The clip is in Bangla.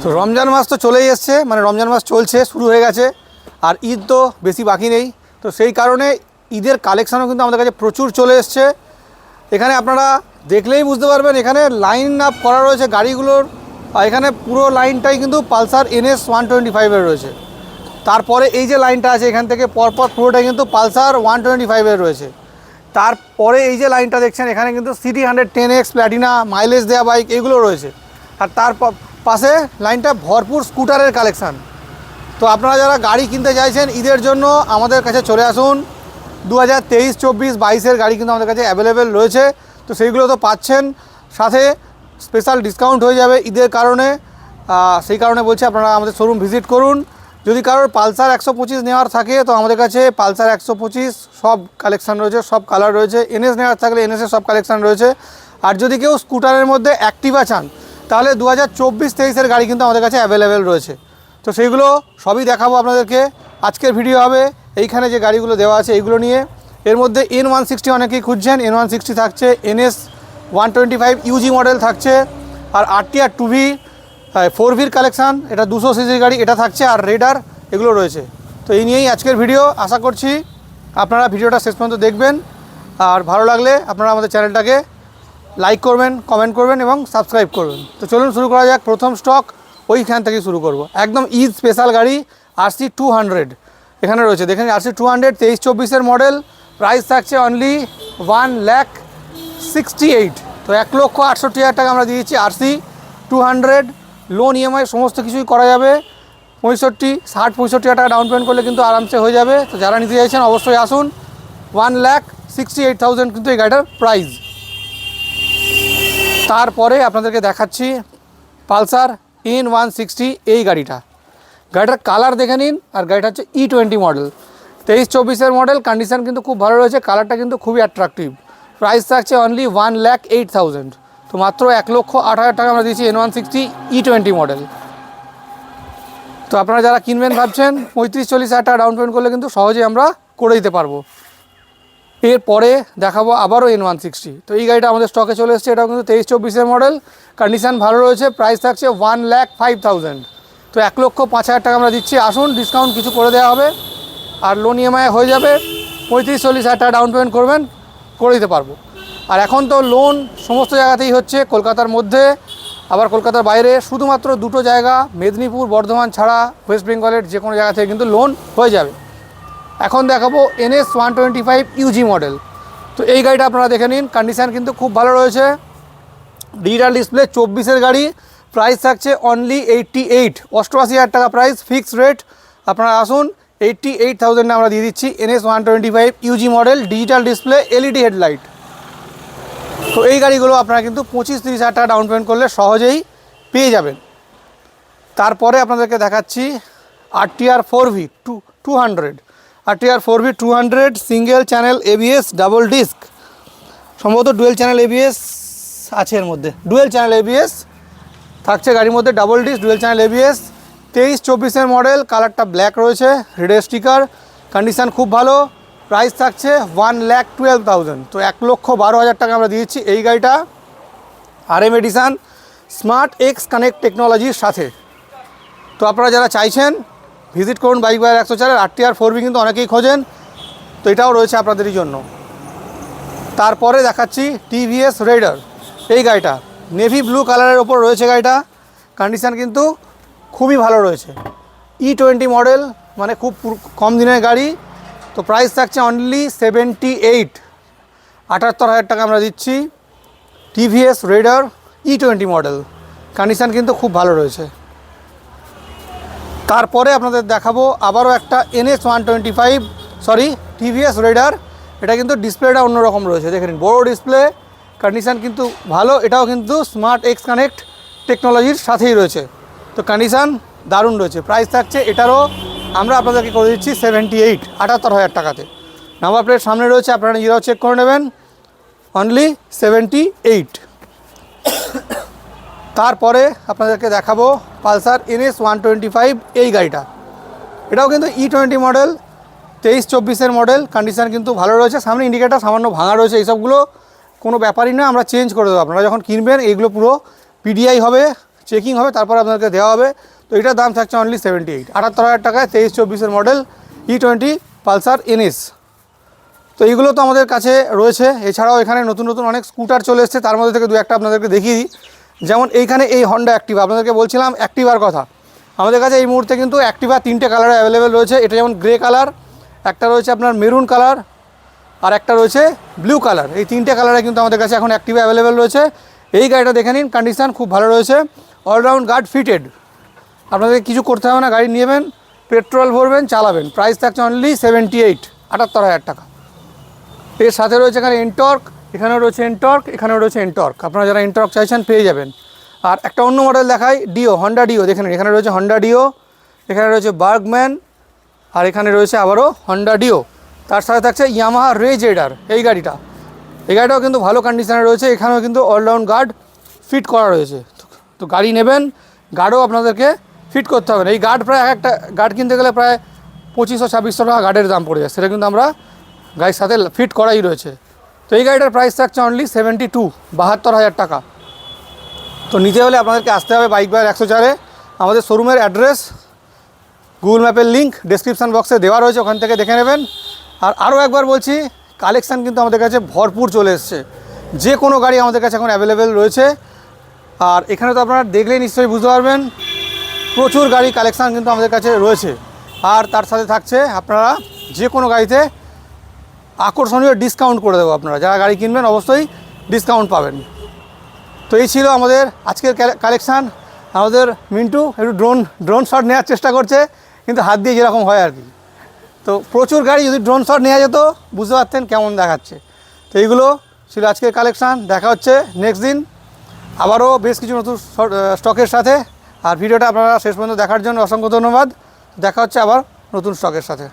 তো রমজান মাস তো চলেই এসছে, মানে রমজান মাস চলছে, শুরু হয়ে গেছে, আর ঈদ তো বেশি বাকি নেই। তো সেই কারণে ঈদের কালেকশানও কিন্তু আমাদের কাছে প্রচুর চলে এসছে। এখানে আপনারা দেখলেই বুঝতে পারবেন, এখানে লাইন আপ করা রয়েছে গাড়িগুলোর। এখানে পুরো লাইনটাই কিন্তু পালসার NS 125-এর রয়েছে। তারপরে এই যে লাইনটা আছে এখান থেকে পরপর পুরোটাই কিন্তু পালসার 125-এর রয়েছে। তারপরে এই যে লাইনটা দেখছেন এখানে কিন্তু সিটি 110X প্ল্যাটিনা মাইলেজ দেওয়া বাইক এগুলো রয়েছে। আর তার পাশে লাইনটা ভরপুর স্কুটারের কালেকশান। তো আপনারা যারা গাড়ি কিনতে চাইছেন ঈদের জন্য আমাদের কাছে চলে আসুন। 2023, 24, 22-এর গাড়ি কিন্তু আমাদের কাছে অ্যাভেলেবেল রয়েছে। তো সেইগুলো তো পাচ্ছেন, সাথে স্পেশাল ডিসকাউন্ট হয়ে যাবে ঈদের কারণে। সেই কারণে বলছি আপনারা আমাদের শোরুম ভিজিট করুন। যদি কারোর পালসার 125 নেওয়ার থাকে তো আমাদের কাছে পালসার 125 সব কালেকশান রয়েছে, সব কালার রয়েছে। NS নেওয়ার থাকলে NS-এর সব কালেকশান রয়েছে। আর যদি কেউ স্কুটারের মধ্যে অ্যাক্টিভা চান তাহলে 2024-23-এর গাড়ি কিন্তু আমাদের কাছে অ্যাভেলেবেল রয়েছে। তো সেইগুলো সবই দেখাবো আপনাদেরকে। আজকের ভিডিও হবে এইখানে যে গাড়িগুলো দেওয়া আছে এইগুলো নিয়ে। এর মধ্যে N160 অনেকেই খুঁজছেন, N160 থাকছে, NS 125 UG মডেল থাকছে, আর RTR 2V 4Vর কালেকশান, এটা 200 সিসির গাড়ি, এটা থাকছে, আর রেডার এগুলো রয়েছে। তো এই নিয়েই আজকের ভিডিও। আশা করছি আপনারা ভিডিওটা শেষ পর্যন্ত দেখবেন, আর ভালো লাগলে আপনারা আমাদের চ্যানেলটাকে লাইক করবেন, কমেন্ট করবেন এবং সাবস্ক্রাইব করবেন। তো চলুন শুরু করা যাক। প্রথম স্টক ওইখান থেকে শুরু করব। একদম ঈদ স্পেশাল গাড়ি RC 200 এখানে রয়েছে। দেখেন RC 200 23-24-এর মডেল, প্রাইস থাকছে অনলি 1,68,000। তো 1,68,000 টাকা আমরা দিয়েছি RC 200। লোন EMI সমস্ত কিছুই করা যাবে। 60-65 টাকা ডাউন পেমেন্ট করলে কিন্তু আরামসে হয়ে যাবে। তো যারা নিতে চাইছেন অবশ্যই আসুন। 1,68,000 কিন্তু এই গাড়িটার প্রাইস। তারপরে আপনাদেরকে দেখাচ্ছি পালসার N160 এই গাড়িটার কালার দেখে নিন। আর গাড়িটা হচ্ছে E20 মডেল, 23-24-এর মডেল, কন্ডিশান কিন্তু খুব ভালো রয়েছে, কালারটা কিন্তু খুবই অ্যাট্রাকটিভ। প্রাইস থাকছে অনলি 1,08,000। তো মাত্র 1,08,000 টাকা আমরা দিয়েছি N160 E20 মডেল। তো আপনারা যারা কিনবেন ভাবছেন 35-40 হাজার টাকা ডাউন পেমেন্ট করলে কিন্তু সহজেই আমরা করে দিতে পারবো। এরপরে দেখাবো আবারও N160। তো এই গাড়িটা আমাদের স্টকে চলে এসেছে, এটাও কিন্তু 23-24-এর মডেল, কন্ডিশান ভালো রয়েছে, প্রাইস থাকছে 1,05,000। তো 1,05,000 টাকা আমরা দিচ্ছি। আসুন, ডিসকাউন্ট কিছু করে দেওয়া হবে, আর লোন EMI হয়ে যাবে। 35-40 হাজার টাকা ডাউন পেমেন্ট করবেন, করে দিতে পারবো। আর এখন তো লোন সমস্ত জায়গাতেই হচ্ছে, কলকাতার মধ্যে আবার কলকাতার বাইরে, শুধুমাত্র দুটো জায়গা মেদিনীপুর বর্ধমান ছাড়া ওয়েস্ট বেঙ্গলের যে কোনো জায়গা থেকে কিন্তু লোন হয়ে যাবে। এখন দেখাবো NS 125 UG মডেল। তো এই গাড়িটা আপনারা দেখে নিন, কন্ডিশান কিন্তু খুব ভালো রয়েছে, ডিজিটাল ডিসপ্লে, 24-এর গাড়ি, প্রাইস থাকছে অনলি 88,000 টাকা প্রাইস, ফিক্সড রেট। আপনারা আসুন, 88,000 আমরা দিয়ে দিচ্ছি NS 125 UG model, digital display, LED headlight. তো এই গাড়িগুলো আপনারা কিন্তু 25-30 হাজার টাকা ডাউন পেমেন্ট করলে সহজেই পেয়ে যাবেন। তারপরে আপনাদেরকে দেখাচ্ছি RTR 4V 200, RTR 4V 200 single channel ABS double disc, সম্ভবত ডুয়েল চ্যানেল ABS আছে এর মধ্যে, ডুয়েল চ্যানেল ABS থাকছে গাড়ির মধ্যে, double disc dual channel ABS, 23-24-এর মডেল, কালারটা ব্ল্যাক রয়েছে, রেড স্টিকার, কন্ডিশান খুব ভালো, প্রাইস থাকছে 1,12,000। তো 1,12,000 টাকা আমরা দিয়েছি এই গাড়িটা, RM edition, smart X connect টেকনোলজির সাথে। তো আপনারা যারা চাইছেন ভিজিট করুন বাইক বাজার 104। RTR 4V কিন্তু অনেকেই খোঁজেন, তো এটাও রয়েছে আপনাদেরই জন্য। তারপরে দেখাচ্ছি TVS রেডার এই গাড়িটা, নেভি ব্লু কালারের ওপর রয়েছে গাড়িটা, কন্ডিশান কিন্তু খুবই ভালো রয়েছে, E20 মডেল, মানে খুব কম দিনের গাড়ি। তো প্রাইস থাকছে অনলি 78,000 টাকা আমরা দিচ্ছি TVS radar E20 model, condition কিন্তু খুব ভালো রয়েছে। তারপরে আপনাদের দেখাবো আবারও একটা NS 125 TVS রেডার। এটা কিন্তু ডিসপ্লেটা অন্যরকম রয়েছে, দেখে নিন, বড় ডিসপ্লে, কন্ডিশান কিন্তু ভালো, এটাও কিন্তু স্মার্ট X কানেক্ট টেকনোলজির সাথেই রয়েছে। তো কন্ডিশান দারুণ রয়েছে, প্রাইস থাকছে এটারও আমরা আপনাদেরকে করে দিচ্ছি 78,000 টাকাতে। নাম্বার প্লেট সামনে রয়েছে, আপনারা নিজেরাও চেক করে নেবেন, অনলি 78। তারপরে আপনাদেরকে দেখাবো পালসার NS 125 এই গাড়িটা, এটাও কিন্তু E20 মডেল, 23-24-এর মডেল, কন্ডিশান কিন্তু ভালো রয়েছে, সামনে ইন্ডিকেটার সামান্য ভাঙা রয়েছে, এইসবগুলো কোনো ব্যাপারই না, আমরা চেঞ্জ করে দেবো। আপনারা যখন কিনবেন এইগুলো পুরো PDI হবে, চেকিং হবে, তারপর আপনাদেরকে দেওয়া হবে। তো এটার দাম থাকছে অনলি 78, 78,000 টাকায় 23-24 মডেল E20 পালসার NS। তো এইগুলো তো আমাদের কাছে রয়েছে। এছাড়াও এখানে নতুন নতুন অনেক স্কুটার চলে এসেছে, তার মধ্যে থেকে দু একটা আপনাদেরকে দেখিয়ে দিই। যেমন এইখানে এই হন্ডা অ্যাক্টিভা, আপনাদেরকে বলছিলাম অ্যাক্টিভার কথা। আমাদের কাছে এই মুহূর্তে কিন্তু অ্যাক্টিভা 3টে কালারে অ্যাভেলেবেল রয়েছে। এটা যেমন গ্রে কালার, একটা রয়েছে আপনার মেরুন কালার, আর একটা রয়েছে ব্লু কালার। এই 3টে কালারে কিন্তু আমাদের কাছে এখন অ্যাক্টিভা অ্যাভেলেবেল রয়েছে। এই গাড়িটা দেখে নিন, কন্ডিশান খুব ভালো রয়েছে, অলরাউন্ড গার্ড ফিটেড। আপনাদের কিছু করতে হবে না, গাড়ি নেবেন, পেট্রোল ভরবেন, চালাবেন। প্রাইস থাকছে অনলি 78, 78,000 টাকা। এর সাথে রয়েছে এখানে এনটর্ক, এখানেও রয়েছে এনটর্ক, এখানেও রয়েছে এনটর্ক। আপনারা যারা এনটর্ক চাইছেন পেয়ে যাবেন। আর একটা অন্য মডেল দেখাই, ডিও, হন্ডা ডিও। দেখেন এখানে রয়েছে হন্ডা ডিও, এখানে রয়েছে বার্গম্যান, আর এখানে রয়েছে আবারও হন্ডা ডিও। তার সাথে থাকছে ইয়ামাহা রেজ রাইডার। এই গাড়িটাও কিন্তু ভালো কন্ডিশনে রয়েছে। এখানেও কিন্তু অলরাউন্ড গার্ড ফিট করা রয়েছে। তো গাড়ি নেবেন, গার্ডও আপনাদেরকে ফিট করতে হবে। এই গার্ড প্রায় একটা গার্ড কিনতে গেলে প্রায় 2500-2600 টাকা গার্ডের দাম পড়ে যায়। সেটা কিন্তু আমরা গাড়ির সাথে ফিট করাই রয়েছে। তো এই গাড়িটার প্রাইস থাকছে অনলি 72, 72,000 টাকা। তো নিতে হলে আপনাদেরকে আসতে হবে বাইক বাজার 104-এ। আমাদের শোরুমের অ্যাড্রেস, গুগল ম্যাপের লিঙ্ক ডেসক্রিপশান বক্সে দেওয়া রয়েছে, ওখান থেকে দেখে নেবেন। আর আরও একবার বলছি, কালেকশান কিন্তু আমাদের কাছে ভরপুর চলে এসছে। যে কোনো গাড়ি আমাদের কাছে এখন অ্যাভেলেবেল রয়েছে। আর এখানে তো আপনারা দেখলেই নিশ্চয়ই বুঝতে পারবেন, প্রচুর গাড়ি কালেকশান কিন্তু আমাদের কাছে রয়েছে। আর তার সাথে থাকছে আপনারা যে কোনো গাড়িতে আকর্ষণীয় ডিসকাউন্ট করে দেবো। আপনারা যারা গাড়ি কিনবেন অবশ্যই ডিসকাউন্ট পাবেন। তো এই ছিল আমাদের আজকের কালেকশান। আমাদের মিন্টু একটু ড্রোন শট নেওয়ার চেষ্টা করছে, কিন্তু হাত দিয়ে যেরকম হয় আর কি। তো প্রচুর গাড়ি, যদি ড্রোন শট নেওয়া যেত বুঝতে পারতেন কেমন দেখাচ্ছে। তো এইগুলো ছিল আজকের কালেকশান। দেখা হচ্ছে নেক্সট দিন আবারও বেশ কিছু নতুন স্টকের সাথে। আর ভিডিওটা আপনারা শেষ পর্যন্ত দেখার জন্য অসংখ্য ধন্যবাদ। দেখা হচ্ছে আবার নতুন স্টকের সাথে।